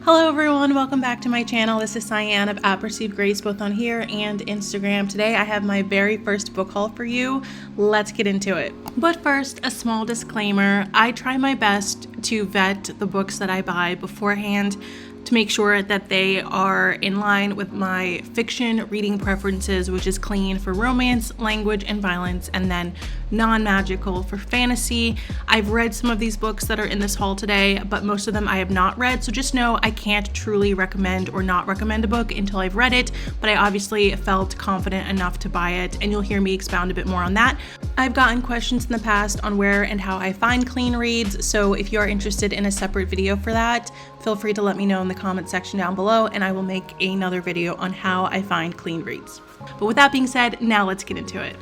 Hello everyone, welcome back to my channel. This is Cyan of @Perceived Grace, both on here and Instagram. Today I have my very first book haul for you. Let's get into it. But first, a small disclaimer. I try my best to vet the books that I buy beforehand to make sure that they are in line with my fiction reading preferences, which is clean for romance, language, and violence, and then non-magical for fantasy. I've read some of these books that are in this haul today, but most of them I have not read, so just know I can't truly recommend or not recommend a book until I've read it, but I obviously felt confident enough to buy it, and you'll hear me expound a bit more on that. I've gotten questions in the past on where and how I find clean reads, so if you are interested in a separate video for that, feel free to let me know in the comment section down below, and I will make another video on how I find clean reads. But with that being said, now let's get into it.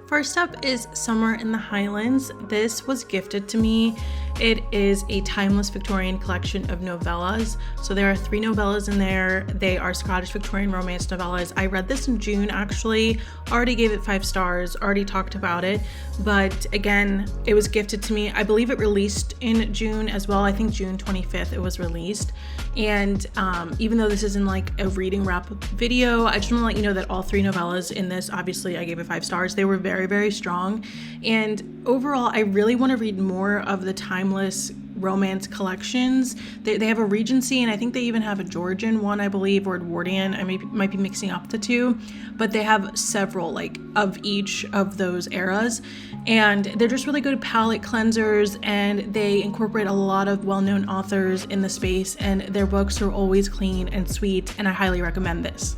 First up is Summer in the Highlands. This was gifted to me. It is a timeless Victorian collection of novellas. So there are 3 novellas in there. They are Scottish Victorian romance novellas. I read this in June actually, already gave it 5 stars, already talked about it. But again, it was gifted to me. I believe it released in June as well. I think June 25th it was released. And even though this isn't like a reading wrap up video, I just want to let you know that all 3 novellas in this, obviously I gave it 5 stars. They were very, very strong. And overall, I really want to read more of the timeless romance collections. They have a Regency, and I think they even have a Georgian one, I believe, or Edwardian. I might be mixing up the two, but they have several like of each of those eras, and they're just really good palette cleansers, and they incorporate a lot of well-known authors in the space, and their books are always clean and sweet, and I highly recommend this.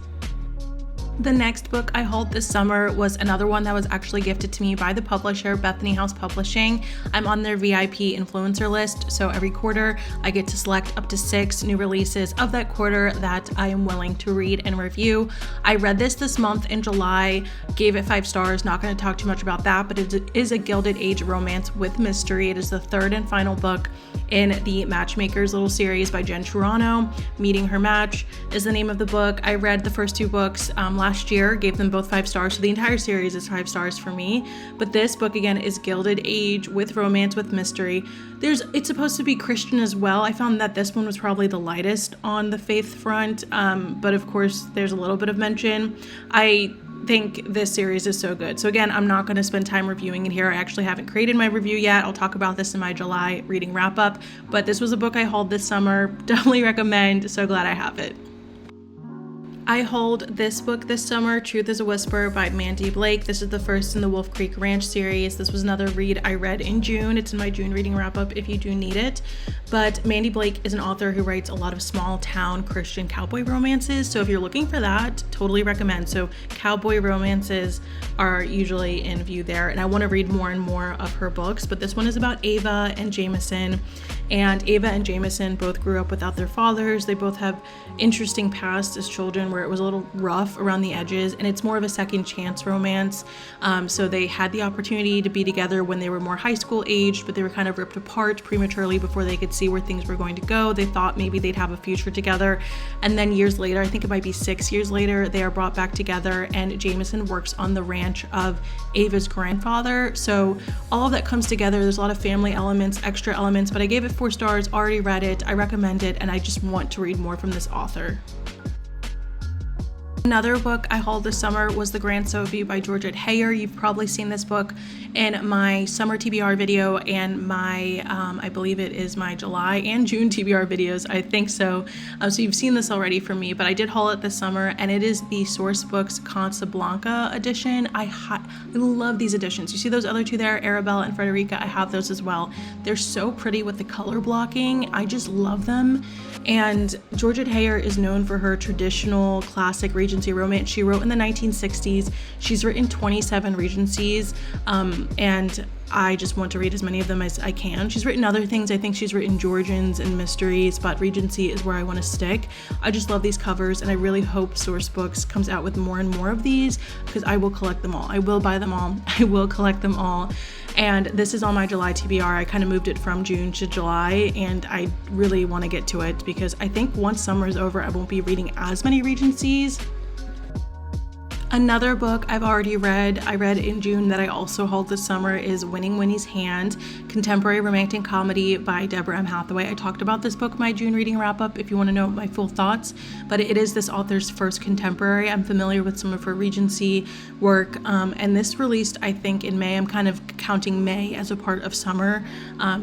The next book I hauled this summer was another one that was actually gifted to me by the publisher, Bethany House Publishing. I'm on their VIP influencer list, so every quarter I get to select up to 6 new releases of that quarter that I am willing to read and review. I read this month in July, gave it 5 stars, not going to talk too much about that, but it is a Gilded Age romance with mystery. It is the 3rd and final book in the Matchmakers little series by Jen Toronto. Meeting Her Match is the name of the book. I read the first 2 books last year, gave them both 5 stars, so the entire series is 5 stars for me. But this book again is Gilded Age with romance with mystery. It's supposed to be Christian as well. I found that this one was probably the lightest on the faith front, but of course there's a little bit of mention. I think this series is so good. So again, I'm not going to spend time reviewing it here. I actually haven't created my review yet. I'll talk about this in my July reading wrap up, but this was a book I hauled this summer. Definitely recommend. So glad I have it. I hauled this book this summer, Truth is a Whisper by Mandy Blake. This is the first in the Wolf Creek Ranch series. This was another read I read in June. It's in my June reading wrap up if you do need it. But Mandy Blake is an author who writes a lot of small town Christian cowboy romances. So if you're looking for that, totally recommend. So cowboy romances are usually in view there. And I want to read more and more of her books. But this one is about Ava and Jameson. And Ava and Jameson both grew up without their fathers. They both have interesting pasts as children where it was a little rough around the edges, and it's more of a second chance romance. So they had the opportunity to be together when they were more high school aged, but they were kind of ripped apart prematurely before they could see where things were going to go. They thought maybe they'd have a future together, and then years later, I think it might be 6 years later, they are brought back together, and Jameson works on the ranch of Ava's grandfather. So all of that comes together. There's a lot of family elements, extra elements, but I gave it 4 stars, already read it, I recommend it, and I just want to read more from this author. Another book I hauled this summer was The Grand Sophie by Georgette Heyer. You've probably seen this book in my summer TBR video and my, I believe it is my July and June TBR videos. I think so. So you've seen this already from me, but I did haul it this summer, and it is the Source Books Casablanca edition. I love these editions. You see those other 2 there, Arabella and Frederica? I have those as well. They're so pretty with the color blocking. I just love them. And Georgette Heyer is known for her traditional classic Regency romance. She wrote in the 1960s. She's written 27 Regencies, and I just want to read as many of them as I can. She's written other things. I think she's written Georgians and mysteries, but Regency is where I want to stick. I just love these covers, and I really hope Source Books comes out with more and more of these, because I will collect them all. I will buy them all. I will collect them all. And this is on my July TBR. I kind of moved it from June to July, and I really want to get to it because I think once summer is over, I won't be reading as many Regencies. Another book I've already read, I read in June that I also hauled this summer, is Winning Winnie's Hand, contemporary romantic comedy by Deborah M. Hathaway. I talked about this book in my June reading wrap-up if you want to know my full thoughts, but it is this author's first contemporary. I'm familiar with some of her Regency work, and this released, I think, in May. I'm kind of counting May as a part of summer,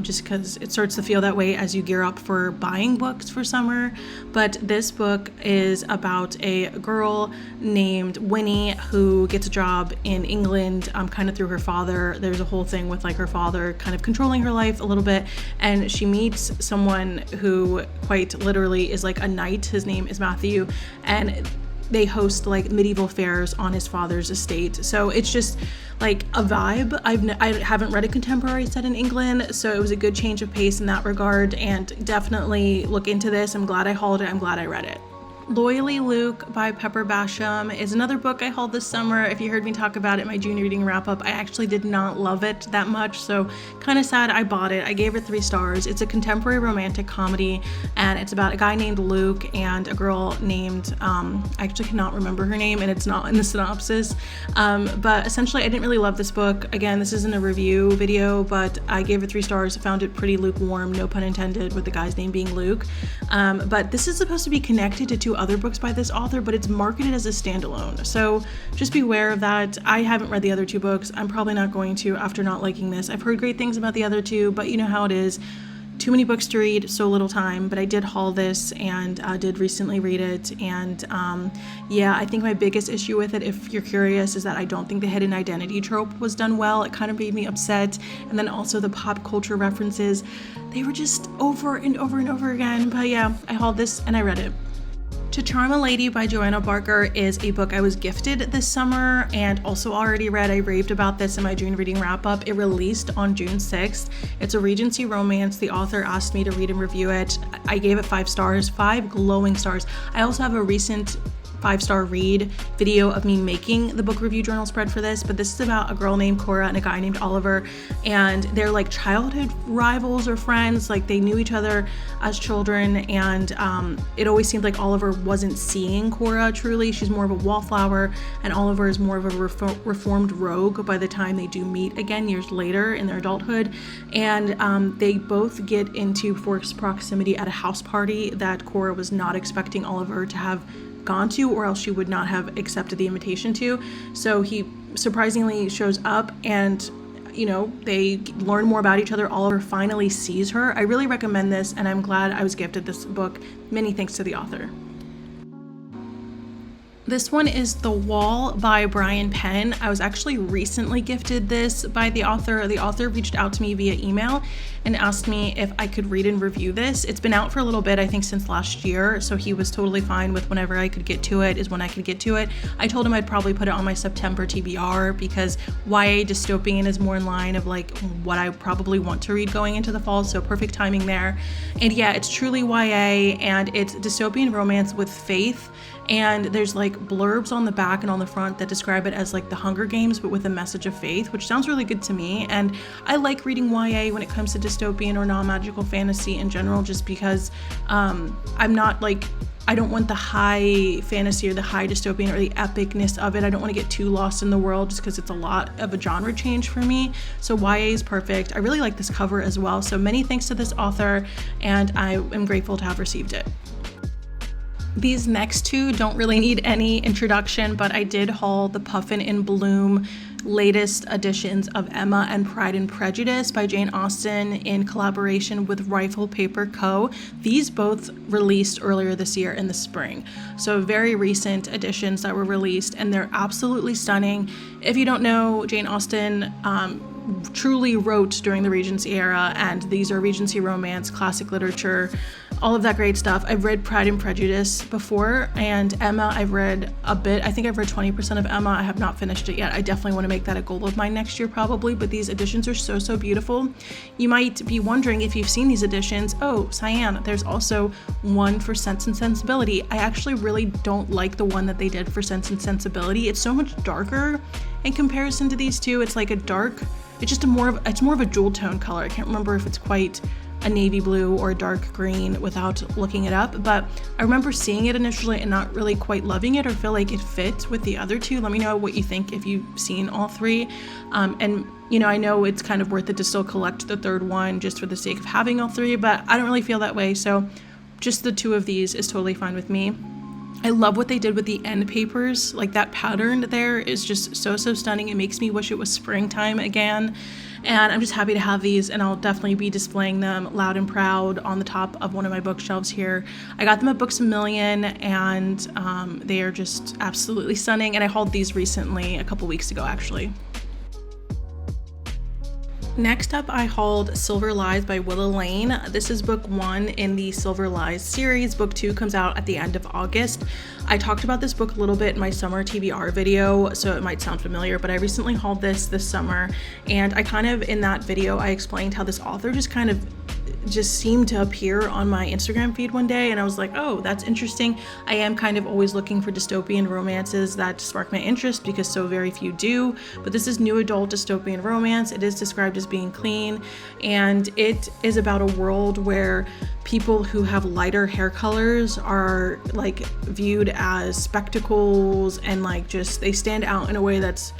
just because it starts to feel that way as you gear up for buying books for summer. But this book is about a girl named Winnie who gets a job in England, kind of through her father. There's a whole thing with like her father kind of controlling her life a little bit, and she meets someone who quite literally is like a knight. His name is Matthew, and they host like medieval fairs on his father's estate. So it's just like a vibe. I haven't read a contemporary set in England, so it was a good change of pace in that regard, and definitely look into this. I'm glad I hauled it. I'm glad I read it. Loyally Luke by Pepper Basham is another book I hauled this summer. If you heard me talk about it in my June reading wrap-up, I actually did not love it that much, so kind of sad I bought it. I gave it 3 stars. It's a contemporary romantic comedy, and it's about a guy named Luke and a girl named, I actually cannot remember her name, and it's not in the synopsis, but essentially I didn't really love this book. Again, this isn't a review video, but I gave it 3 stars. I found it pretty lukewarm, no pun intended, with the guy's name being Luke, but this is supposed to be connected to 2 other books by this author, but it's marketed as a standalone, so just be aware of that. I haven't read the other 2 books. I'm probably not going to after not liking this. I've heard great things about the other 2, but you know how it is. Too many books to read, so little time. But I did haul this and did recently read it, and yeah, I think my biggest issue with it, if you're curious, is that I don't think the hidden identity trope was done well. It kind of made me upset, and then also the pop culture references, they were just over and over and over again. But yeah, I hauled this and I read it. To Charm a Lady by Joanna Barker is a book I was gifted this summer and also already read. I raved about this in my June reading wrap-up. It released on June 6th. It's a Regency romance. The author asked me to read and review it. I gave it 5 stars, 5 glowing stars. I also have a recent 5-star read video of me making the book review journal spread for this, but this is about a girl named Cora and a guy named Oliver, and they're like childhood rivals or friends. Like they knew each other as children, and it always seemed like Oliver wasn't seeing Cora truly. She's more of a wallflower, and Oliver is more of a reformed rogue by the time they do meet again years later in their adulthood. And they both get into forced proximity at a house party that Cora was not expecting Oliver to have gone to, or else she would not have accepted the invitation to. So he surprisingly shows up, and you know, they learn more about each other. Oliver finally sees her. I really recommend this, and I'm glad I was gifted this book. Many thanks to the author. This one is The Wall by Brian Penn. I was actually recently gifted this by the author. The author reached out to me via email and asked me if I could read and review this. It's been out for a little bit, I think since last year, so he was totally fine with whenever I could get to it is when I could get to it. I told him I'd probably put it on my September TBR because YA dystopian is more in line of like what I probably want to read going into the fall, so perfect timing there. And yeah, it's truly YA, and it's dystopian romance with faith. And there's like blurbs on the back and on the front that describe it as like the Hunger Games, but with a message of faith, which sounds really good to me. And I like reading YA when it comes to dystopian or non-magical fantasy in general, just because I'm not like, I don't want the high fantasy or the high dystopian or the epicness of it. I don't want to get too lost in the world just because it's a lot of a genre change for me. So YA is perfect. I really like this cover as well. So many thanks to this author, and I am grateful to have received it. These next 2 don't really need any introduction, but I did haul the Puffin in Bloom latest editions of Emma and Pride and Prejudice by Jane Austen in collaboration with Rifle Paper Co. These both released earlier this year in the spring. So very recent editions that were released, and they're absolutely stunning. If you don't know, Jane Austen truly wrote during the Regency era, and these are Regency romance, classic literature, all of that great stuff. I've read Pride and Prejudice before, and Emma I've read a bit. I think I've read 20% of Emma. I have not finished it yet. I definitely want to make that a goal of mine next year probably, but these editions are so beautiful. You might be wondering if you've seen these editions. Oh, Cyan, there's also one for Sense and Sensibility. I actually really don't like the one that they did for Sense and Sensibility. It's so much darker in comparison to these 2. It's like a dark, it's just it's more of a jewel tone color. I can't remember if it's quite a navy blue or a dark green without looking it up, but I remember seeing it initially and not really quite loving it or feel like it fit with the other two. Let me know what you think if you've seen all three. And you know, I know it's kind of worth it to still collect the third one just for the sake of having all three, but I don't really feel that way, so just the two of these is totally fine with me. I love what they did with the end papers. Like, that pattern there is just so stunning. It makes me wish it was springtime again. And I'm just happy to have these, and I'll definitely be displaying them loud and proud on the top of one of my bookshelves here. I got them at Books A Million, and they are just absolutely stunning. And I hauled these recently, a couple weeks ago actually. Next up, I hauled Silver Lies by Willow Lane. This is book 1 in the Silver Lies series. Book 2 comes out at the end of August. I talked about this book a little bit in my summer TBR video, so it might sound familiar, but I recently hauled this summer, and I kind of, in that video, I explained how this author just seemed to appear on my Instagram feed one day, and I was like, oh, that's interesting. I am kind of always looking for dystopian romances that spark my interest because so very few do, but this is new adult dystopian romance. It is described as being clean, and it is about a world where people who have lighter hair colors are like viewed as spectacles, and like just they stand out in a way that's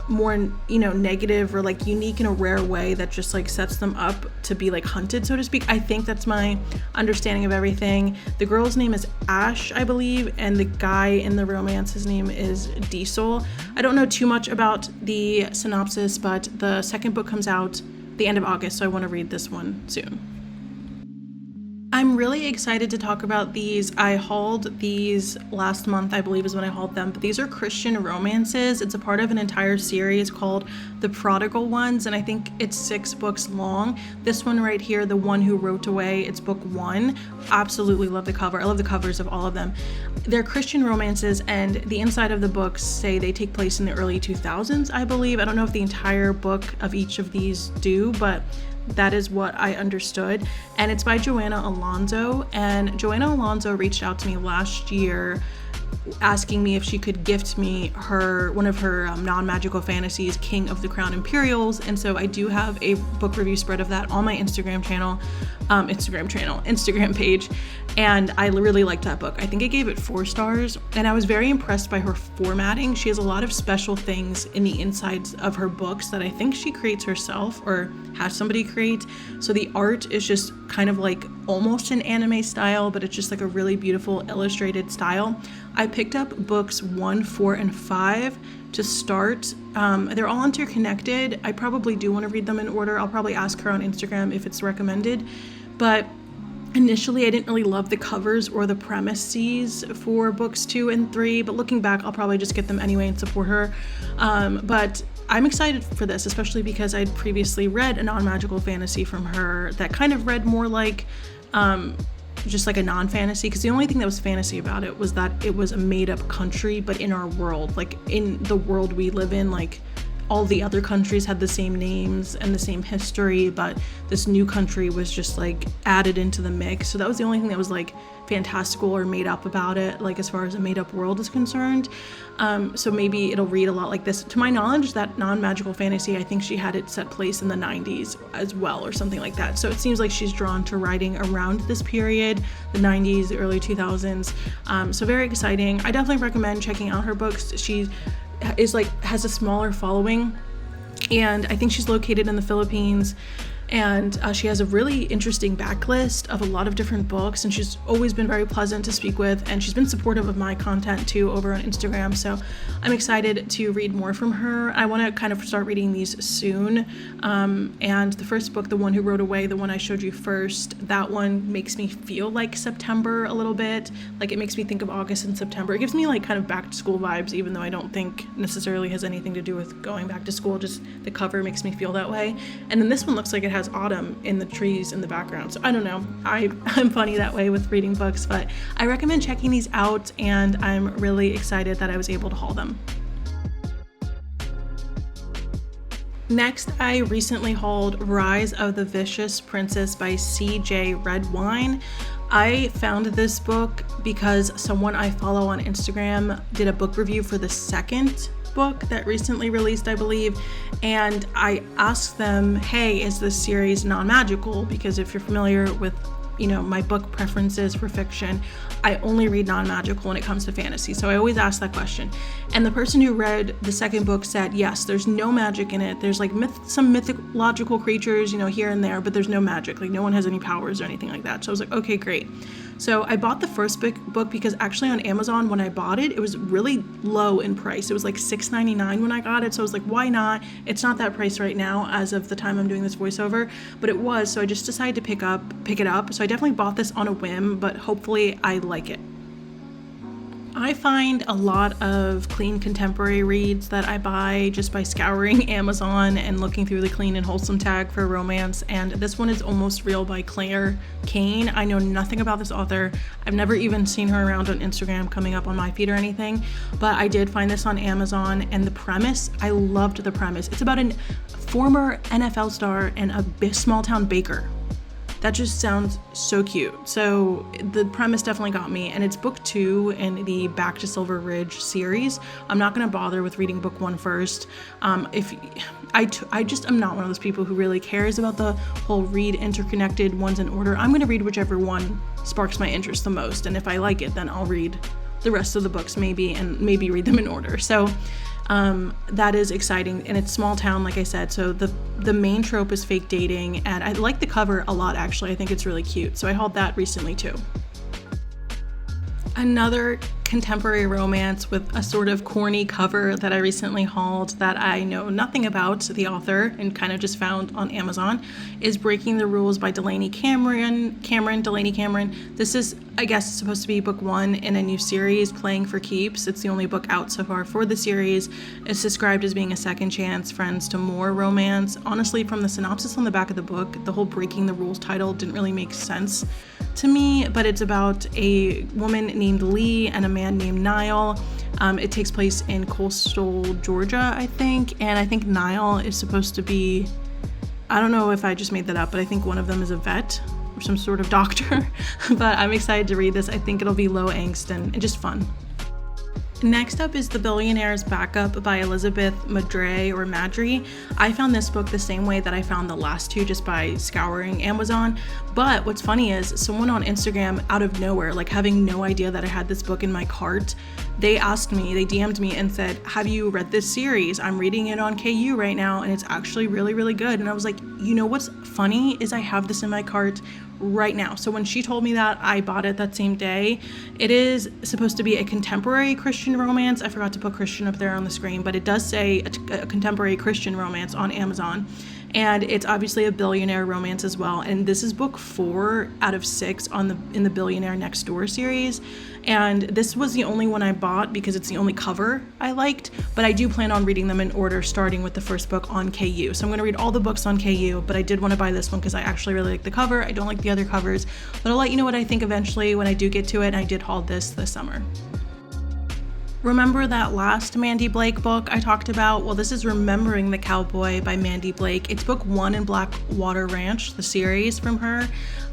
more, you know, negative or like unique in a rare way that just like sets them up to be like hunted, so to speak. I think that's my understanding of everything. The girl's name is Ash, I believe, and the guy in the romance, his name is Diesel. I don't know too much about the synopsis, but the second book comes out the end of August, so I want to read this one soon. I'm really excited to talk about these. I hauled these last month, I believe is when I hauled them, but these are Christian romances. It's a part of an entire series called The Prodigal Ones, and I think it's 6 books long. This one right here, The One Who Wrote Away, it's book 1. Absolutely love the cover. I love the covers of all of them. They're Christian romances, and the inside of the books say they take place in the early 2000s, I believe. I don't know if the entire book of each of these do, but that is what I understood. And it's by Joanna Alonso, and Joanna Alonso reached out to me last year asking me if she could gift me one of her non-magical fantasies, King of the Crown Imperials. And so I do have a book review spread of that on my Instagram page, and I really liked that book. I think I gave it 4 stars, and I was very impressed by her formatting. She has a lot of special things in the insides of her books that I think she creates herself or has somebody create. So the art is just kind of like almost an anime style, but it's just like a really beautiful illustrated style. I picked up books 1, 4, and 5 to start. They're all interconnected. I probably do want to read them in order. I'll probably ask her on Instagram if it's recommended, but initially I didn't really love the covers or the premises for books 2 and 3, but looking back, I'll probably just get them anyway and support her. But I'm excited for this, especially because I'd previously read a non-magical fantasy from her that kind of read more like just like a non-fantasy, because the only thing that was fantasy about it was that it was a made-up country, but in our world, like in the world we live in, like all the other countries had the same names and the same history, but this new country was just like added into the mix. So that was the only thing that was like fantastical or made up about it, like as far as a made up world is concerned. So maybe it'll read a lot like this. To my knowledge, that non-magical fantasy, I think she had it set place in the 90s as well or something like that. So it seems like she's drawn to writing around this period, the 90s, the early 2000s. So very exciting. I definitely recommend checking out her books. She has a smaller following, and I think she's located in the Philippines, and she has a really interesting backlist of a lot of different books, and she's always been very pleasant to speak with, and she's been supportive of my content too over on Instagram. So I'm excited to read more from her. I want to kind of start reading these soon, and the first book, The One Who Wrote Away, the one I showed you first, that one makes me feel like September a little bit. Like, it makes me think of August and September. It gives me like kind of back to school vibes, even though I don't think necessarily has anything to do with going back to school. Just the cover makes me feel that way. And then this one looks like it has autumn in the trees in the background. So I don't know, I'm funny that way with reading books, but I recommend checking these out, and I'm really excited that I was able to haul them. Next, I recently hauled Rise of the Vicious Princess by C.J. Redwine. I found this book because someone I follow on Instagram did a book review for the second book that recently released, I believe, and I asked them, hey, is this series non-magical? Because if you're familiar with my book preferences for fiction, I only read non-magical when it comes to fantasy. So I always ask that question. And the person who read the second book said, yes, there's no magic in it. There's like some mythological creatures, here and there, but there's no magic. Like no one has any powers or anything like that. So I was like, okay, great. So I bought the first book because actually on Amazon, when I bought it, it was really low in price. It was like $6.99 when I got it. So I was like, why not? It's not that price right now as of the time I'm doing this voiceover, but it was. So I just decided to pick it up. So I definitely bought this on a whim, but hopefully I like it. I find a lot of clean contemporary reads that I buy just by scouring Amazon and looking through the clean and wholesome tag for romance, and this one is Almost Real by Claire Kane. I know nothing about this author. I've never even seen her around on Instagram coming up on my feed or anything, but I did find this on Amazon, and the premise, I loved the premise. It's about a former NFL star and a small town baker. That just sounds so cute. So the premise definitely got me, and it's book 2 in the Back to Silver Ridge series. I'm not going to bother with reading book 1 first. If I just am not one of those people who really cares about the whole read interconnected ones in order. I'm going to read whichever one sparks my interest the most, and if I like it, then I'll read the rest of the books maybe read them in order. So that is exciting, and it's small town, like I said, so the main trope is fake dating, and I like the cover a lot, actually. I think it's really cute, so I hauled that recently too. Another contemporary romance with a sort of corny cover that I recently hauled that I know nothing about the author and kind of just found on Amazon is Breaking the Rules by Delaney Cameron. This is, I guess, supposed to be book 1 in a new series, Playing for Keeps. It's the only book out so far for the series. It's described as being a second chance, friends to more romance. Honestly, from the synopsis on the back of the book, the whole Breaking the Rules title didn't really make sense to me, but it's about a woman named Lee and a man named Niall. It takes place in coastal Georgia, I think, and I think Niall is supposed to be, I don't know if I just made that up, but I think one of them is a vet or some sort of doctor. But I'm excited to read this. I think it'll be low angst and just fun. Next up is The Billionaire's Backup by Elizabeth Madry. I found this book the same way that I found the last two, just by scouring Amazon. But what's funny is someone on Instagram out of nowhere, like having no idea that I had this book in my cart, they DM'd me and said, have you read this series? I'm reading it on KU right now, and it's actually really, really good. And I was like, what's funny is I have this in my cart right now. So when she told me that, I bought it that same day. It is supposed to be a contemporary Christian romance. I forgot to put Christian up there on the screen, but it does say a contemporary Christian romance on Amazon. And it's obviously a billionaire romance as well. And this is book 4 out of 6 in the Billionaire Next Door series. And this was the only one I bought because it's the only cover I liked. But I do plan on reading them in order, starting with the first book on KU. So I'm going to read all the books on KU, but I did want to buy this one because I actually really like the cover. I don't like the other covers, but I'll let you know what I think eventually when I do get to it. And I did haul this summer. Remember that last Mandy Blake book I talked about? Well, this is Remembering the Cowboy by Mandy Blake. It's book 1 in Blackwater Ranch, the series from her.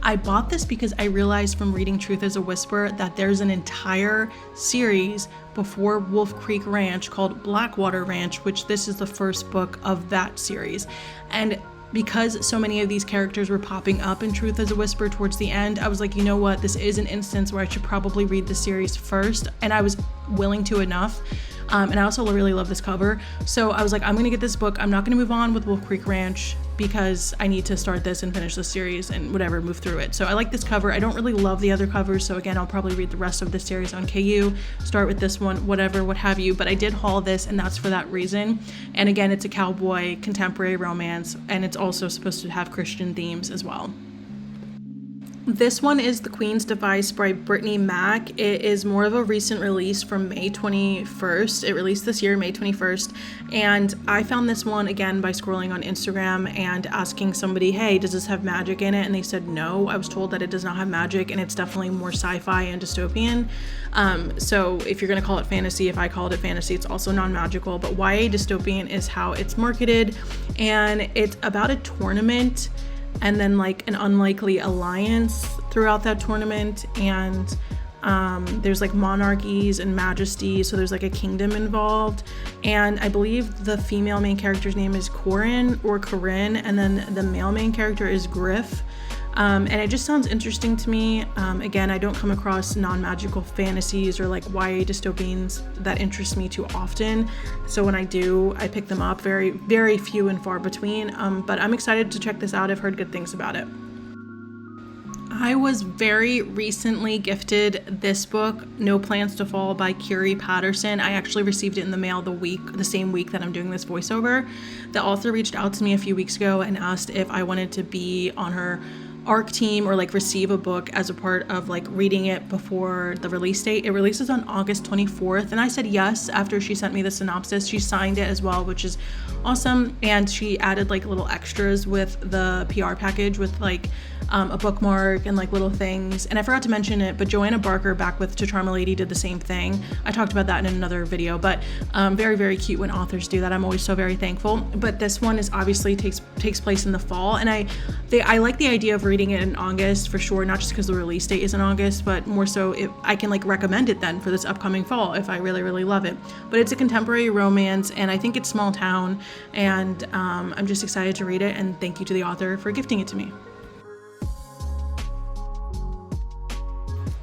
I bought this because I realized from reading Truth is a Whisper that there's an entire series before Wolf Creek Ranch called Blackwater Ranch, which this is the first book of that series. And because so many of these characters were popping up in Truth as a Whisper towards the end, I was like, you know what, this is an instance where I should probably read the series first, and I was willing to enough. And I also really love this cover. So I was like, I'm going to get this book. I'm not going to move on with Wolf Creek Ranch because I need to start this and finish the series and whatever, move through it. So I like this cover. I don't really love the other covers. So again, I'll probably read the rest of the series on KU, start with this one, whatever, what have you. But I did haul this, and that's for that reason. And again, it's a cowboy contemporary romance, and it's also supposed to have Christian themes as well. This one is The Queen's Device by Brittany Mack. It is more of a recent release from May 21st. It released this year, May 21st. And I found this one again by scrolling on Instagram and asking somebody, hey, does this have magic in it? And they said no. I was told that it does not have magic, and it's definitely more sci-fi and dystopian. So if you're going to call it fantasy, if I called it fantasy, it's also non-magical. But YA dystopian is how it's marketed. And it's about a tournament and then like an unlikely alliance throughout that tournament, and There's like monarchies and majesty, so there's like a kingdom involved. And I believe the female main character's name is Corin or Corinne, and then the male main character is Griff. And it just sounds interesting to me. Again, I don't come across non-magical fantasies or like YA dystopians that interest me too often. So when I do, I pick them up, very, very few and far between. But I'm excited to check this out. I've heard good things about it. I was very recently gifted this book, No Plans to Fall by Curie Patterson. I actually received it in the mail the same week that I'm doing this voiceover. The author reached out to me a few weeks ago and asked if I wanted to be on her ARC team or like receive a book as a part of like reading it before the release date. It releases on August 24th, and I said yes after she sent me the synopsis. She signed it as well, which is awesome, and she added like little extras with the PR package with like a bookmark and like little things. And I forgot to mention it, but Joanna Barker back with To Charm a Lady did the same thing. I talked about that in another video, but very, very cute when authors do that. I'm always so very thankful. But this one is obviously takes place in the fall, and I like the idea of reading it in August for sure, not just because the release date is in August, but more so if I can like recommend it then for this upcoming fall if I really, really love it. But it's a contemporary romance, and I think it's small town, and I'm just excited to read it, and thank you to the author for gifting it to me.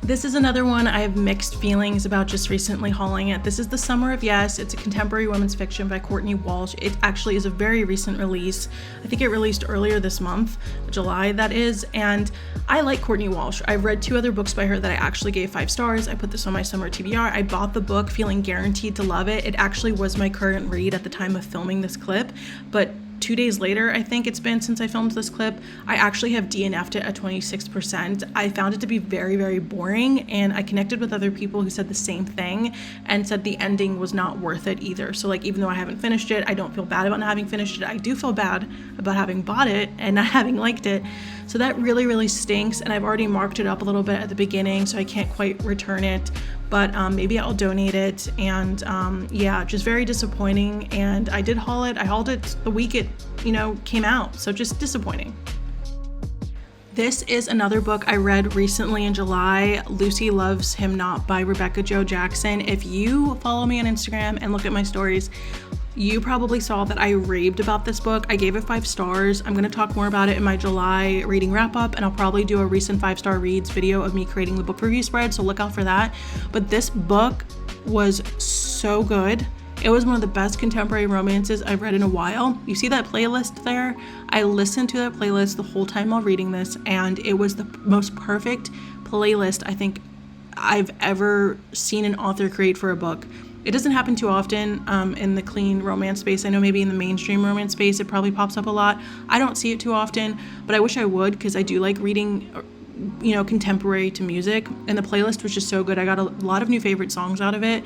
This is another one I have mixed feelings about just recently hauling it. This is The Summer of Yes. It's a contemporary women's fiction by Courtney Walsh. It actually is a very recent release. I think it released earlier this month, July that is, and I like Courtney Walsh. I've read 2 other books by her that I actually gave 5 stars. I put this on my summer TBR. I bought the book feeling guaranteed to love it. It actually was my current read at the time of filming this clip, but 2 days later, I think it's been since I filmed this clip, I actually have DNF'd it at 26%. I found it to be very, very boring, and I connected with other people who said the same thing and said the ending was not worth it either. So like, even though I haven't finished it, I don't feel bad about not having finished it. I do feel bad about having bought it and not having liked it. So that really, really stinks, and I've already marked it up a little bit at the beginning, so I can't quite return it, but maybe I'll donate it. And yeah, just very disappointing. And I did haul it. I hauled it the week it, came out, so just disappointing. This is another book I read recently in July, Lucy Loves Him Not by Rebecca Jo Jackson. If you follow me on Instagram and look at my stories, you probably saw that I raved about this book. I gave it 5 stars. I'm going to talk more about it in my July reading wrap up, and I'll probably do a recent 5-star reads video of me creating the book review spread, so look out for that. But this book was so good. It was one of the best contemporary romances I've read in a while. You see that playlist there? I listened to that playlist the whole time while reading this, and it was the most perfect playlist I think I've ever seen an author create for a book. It doesn't happen too often in the clean romance space. I know maybe in the mainstream romance space it probably pops up a lot. I don't see it too often, but I wish I would, because I do like reading, contemporary to music. And the playlist was just so good. I got a lot of new favorite songs out of it.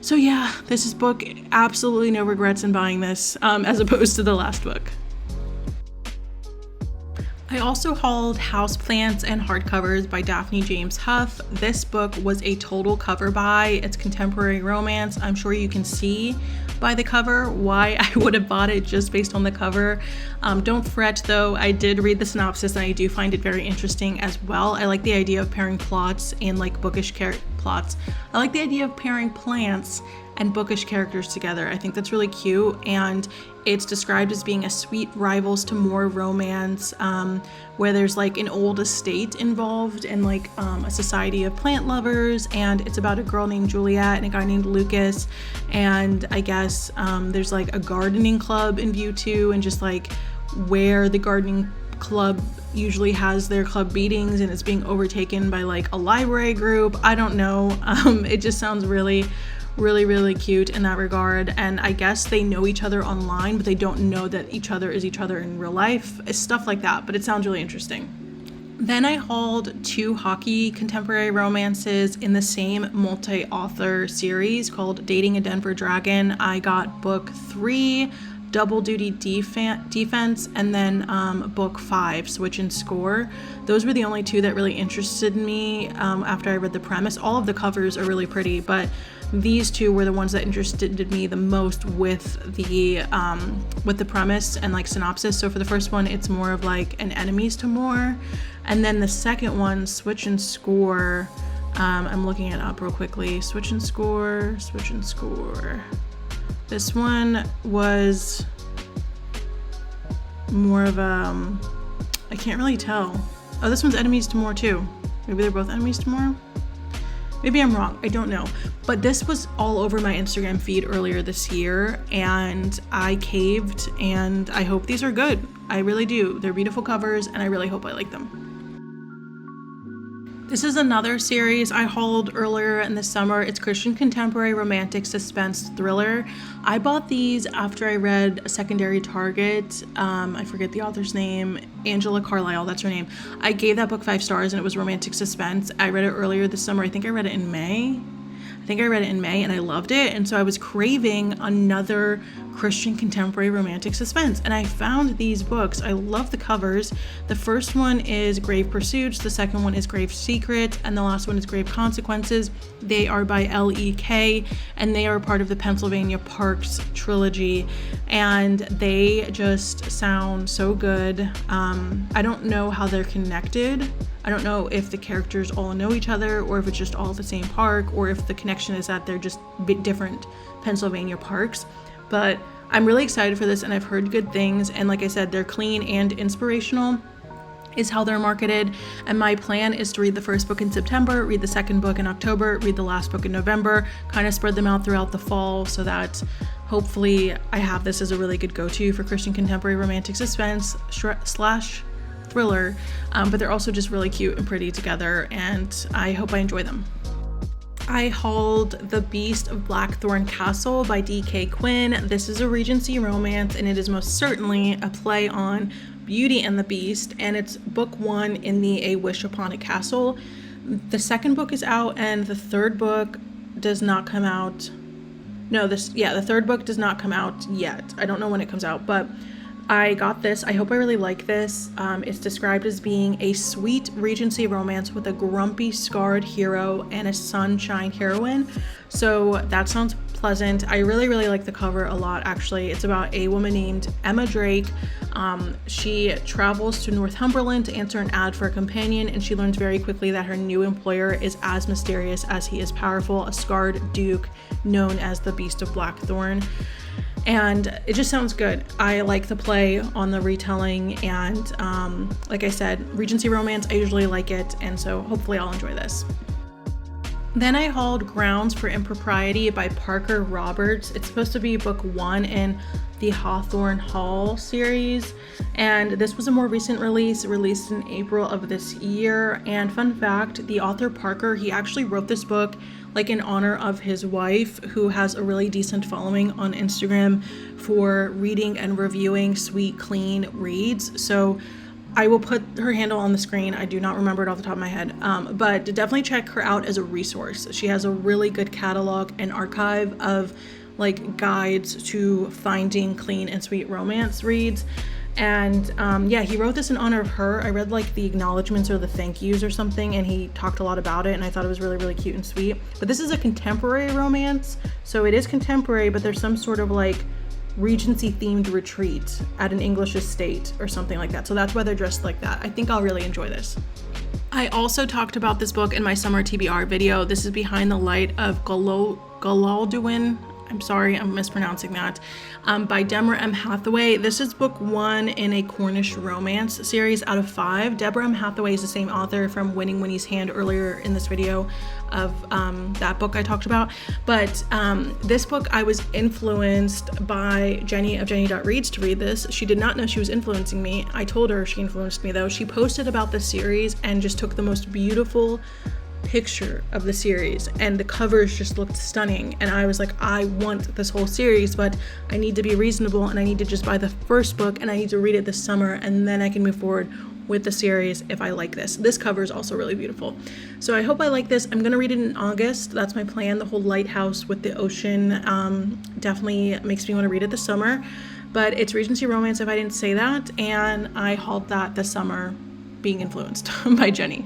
So yeah, this is book, absolutely no regrets in buying this, as opposed to the last book. I also hauled Houseplants and Hardcovers by Daphne James Huff. This book was a total cover buy. It's contemporary romance. I'm sure you can see by the cover why I would have bought it just based on the cover. Don't fret though, I did read the synopsis and I do find it very interesting as well. I like the idea of pairing plots and like bookish plots. I like the idea of pairing plants and bookish characters together. I think that's really cute, and it's described as being a sweet rivals to more romance, where there's like an old estate involved and like a society of plant lovers, and it's about a girl named Juliet and a guy named Lucas, and I guess there's like a gardening club in view too, and just like where the gardening club usually has their club meetings, and it's being overtaken by like a library group. I don't know. It just sounds really cute in that regard, and I guess they know each other online, but they don't know that each other is each other in real life. It's stuff like that, but it sounds really interesting. Then I hauled 2 hockey contemporary romances in the same multi-author series called Dating a Denver Dragon. I got book 3, Double Duty Defense, and then book 5, Switch and Score. Those were the only 2 that really interested me after I read the premise. All of the covers are really pretty, but these 2 were the ones that interested me the most with the premise and like synopsis. So for the first one, it's more of like an enemies to more, and then the second one, Switch and Score, I'm looking it up real quickly. Switch and score. This one was more of a, I can't really tell. Oh, this one's enemies to more too. Maybe they're both enemies to more. Maybe I'm wrong, I don't know. But this was all over my Instagram feed earlier this year and I caved, and I hope these are good. I really do. They're beautiful covers and I really hope I like them. This is another series I hauled earlier in the summer. It's Christian contemporary romantic suspense thriller. I bought these after I read Secondary Target. I forget the author's name. Angela Carlisle, that's her name. I gave that book 5 stars and it was romantic suspense. I read it earlier this summer. I think I read it in May and I loved it. And so I was craving another Christian contemporary romantic suspense. And I found these books. I love the covers. The first one is Grave Pursuits. The second one is Grave Secret. And the last one is Grave Consequences. They are by L.E.K. and they are part of the Pennsylvania Parks trilogy. And they just sound so good. I don't know how they're connected. I don't know if the characters all know each other or if it's just all the same park or if the connection is that they're just different Pennsylvania parks. But I'm really excited for this and I've heard good things. And like I said, they're clean and inspirational is how they're marketed. And my plan is to read the first book in September, read the second book in October, read the last book in November, kind of spread them out throughout the fall so that hopefully I have this as a really good go-to for Christian contemporary romantic suspense slash thriller, but they're also just really cute and pretty together and I hope I enjoy them. I hauled The Beast of Blackthorn Castle by D.K. Quinn. This is a Regency romance and it is most certainly a play on Beauty and the Beast, and it's book 1 in the A Wish Upon a Castle. The second book is out and the third book does not come out. The third book does not come out yet. I don't know when it comes out, but I got this. I hope I really like this. It's described as being a sweet Regency romance with a grumpy, scarred hero and a sunshine heroine. So that sounds pleasant. I really, really like the cover a lot, actually. It's about a woman named Emma Drake. She travels to Northumberland to answer an ad for a companion, and she learns very quickly that her new employer is as mysterious as he is powerful, a scarred duke known as the Beast of Blackthorn. And it just sounds good. I like the play on the retelling, and like I said, Regency romance, I usually like it, and so hopefully I'll enjoy this. Then I hauled Grounds for Impropriety by Parker Roberts. It's supposed to be book 1 in the Hawthorne Hall series, and this was a more recent release, released in April of this year. And fun fact, the author Parker, he actually wrote this book like in honor of his wife, who has a really decent following on Instagram for reading and reviewing sweet, clean reads. So I will put her handle on the screen. I do not remember it off the top of my head, but definitely check her out as a resource. She has a really good catalog and archive of like guides to finding clean and sweet romance reads. And he wrote this in honor of her. I read like the acknowledgements or the thank yous or something, and he talked a lot about it, and I thought it was really, really cute and sweet. But this is a contemporary romance, so it is contemporary, but there's some sort of like Regency themed retreat at an English estate or something like that. So that's why they're dressed like that. I think I'll really enjoy this. I also talked about this book in my summer TBR video. This is Behind the Light of Golowduyn. I'm sorry, I'm mispronouncing that, by Deborah M. Hathaway. This is book 1 in a Cornish romance series out of 5. Deborah M. Hathaway is the same author from Winning Winnie's Hand earlier in this video of that book I talked about. But this book, I was influenced by Jenny of Jenny.reads to read this. She did not know she was influencing me. I told her she influenced me though. She posted about this series and just took the most beautiful picture of the series, and the covers just looked stunning, and I was like, I want this whole series, but I need to be reasonable and I need to just buy the first book and I need to read it this summer, and then I can move forward with the series if I like this. This cover is also really beautiful, so I hope I like this. I'm gonna read it in August. That's my plan. The whole lighthouse with the ocean definitely makes me want to read it this summer, but it's Regency romance if I didn't say that, and I hauled that this summer being influenced by Jenny.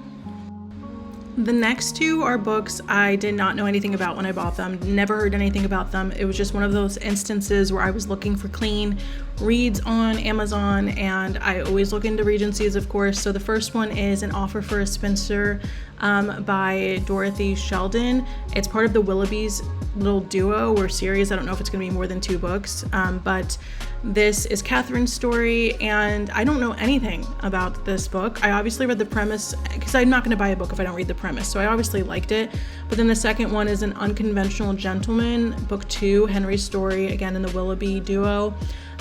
The next two are books I did not know anything about when I bought them, never heard anything about them. It was just one of those instances where I was looking for clean reads on Amazon, and I always look into Regencies, of course. So the first one is An Offer for a Spinster by Dorothy Sheldon. It's part of the Willoughby's little duo or series. I don't know if it's going to be more than 2 books, but this is Catherine's story, and I don't know anything about this book. I obviously read the premise, because I'm not going to buy a book if I don't read the premise, so I obviously liked it. But then the second one is An Unconventional Gentleman, book 2, Henry's story, again in the Willoughby duo.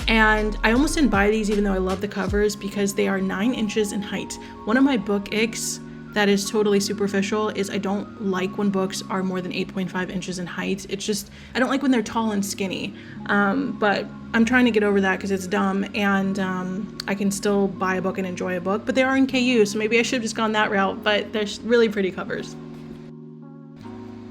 And I almost didn't buy these even though I love the covers, because they are 9 inches in height. One of my book icks that is totally superficial is I don't like when books are more than 8.5 inches in height. It's just, I don't like when they're tall and skinny. But I'm trying to get over that because it's dumb, and I can still buy a book and enjoy a book, but they are in KU, so maybe I should have just gone that route, but they're really pretty covers.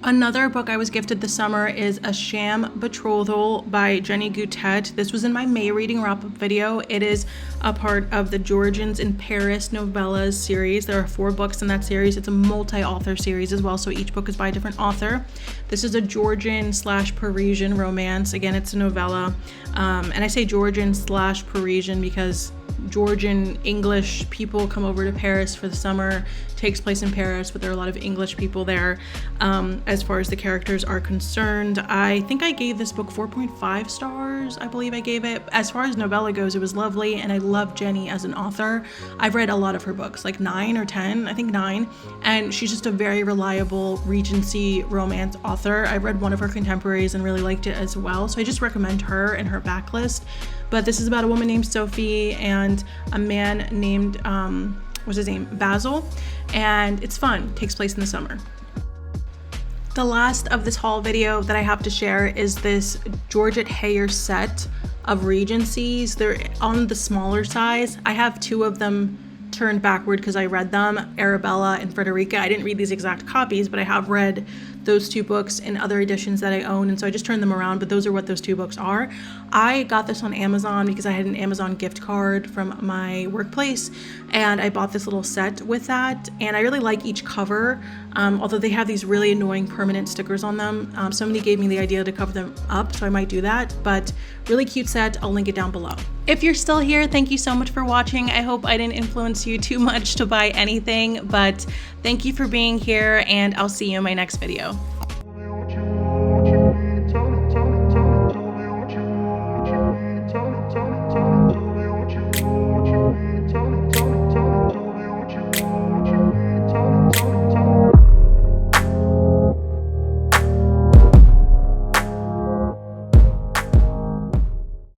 Another book I was gifted this summer is A Sham Betrothal by Jenny Goutet. This was in my May reading wrap-up video. It is a part of the Georgians in Paris novellas series. There are 4 books in that series. It's a multi-author series as well, so each book is by a different author. This is a Georgian/Parisian romance. Again, it's a novella. And I say Georgian/Parisian because Georgian English people come over to Paris for the summer. It takes place in Paris, but there are a lot of English people there. As far as the characters are concerned, I think I gave this book 4.5 stars. I believe I gave it. As far as novella goes, it was lovely, and I love Jenny as an author. I've read a lot of her books, like 9 or 10, I think 9, and she's just a very reliable Regency romance author. I read one of her contemporaries and really liked it as well, so I just recommend her and her backlist. But this is about a woman named Sophie and a man named, what's his name, Basil, and it's fun. It takes place in the summer. The last of this haul video that I have to share is this Georgette Heyer set of Regencies. They're on the smaller size. I have 2 of them turned backward because I read them, Arabella and Frederica. I didn't read these exact copies, but I have read those 2 books in other editions that I own, and so I just turned them around, but those are what those 2 books are. I got this on Amazon because I had an Amazon gift card from my workplace, and I bought this little set with that, and I really like each cover, although they have these really annoying permanent stickers on them. Somebody gave me the idea to cover them up, so I might do that, but really cute set. I'll link it down below. If you're still here, thank you so much for watching. I hope I didn't influence you too much to buy anything, but thank you for being here, and I'll see you in my next video.